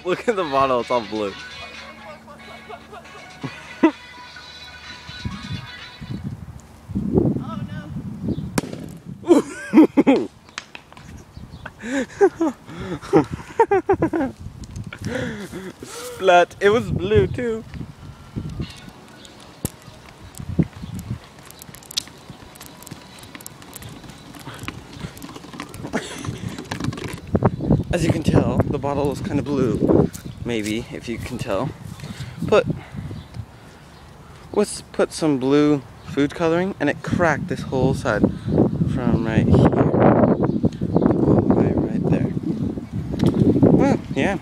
Look at the bottle, it's all blue. Splat, it was blue too. As you can tell, the bottle is kind of blue. Maybe, if you can tell. Let's put some blue food coloring, and it cracked this whole side from right here all the way right there. Well, yeah.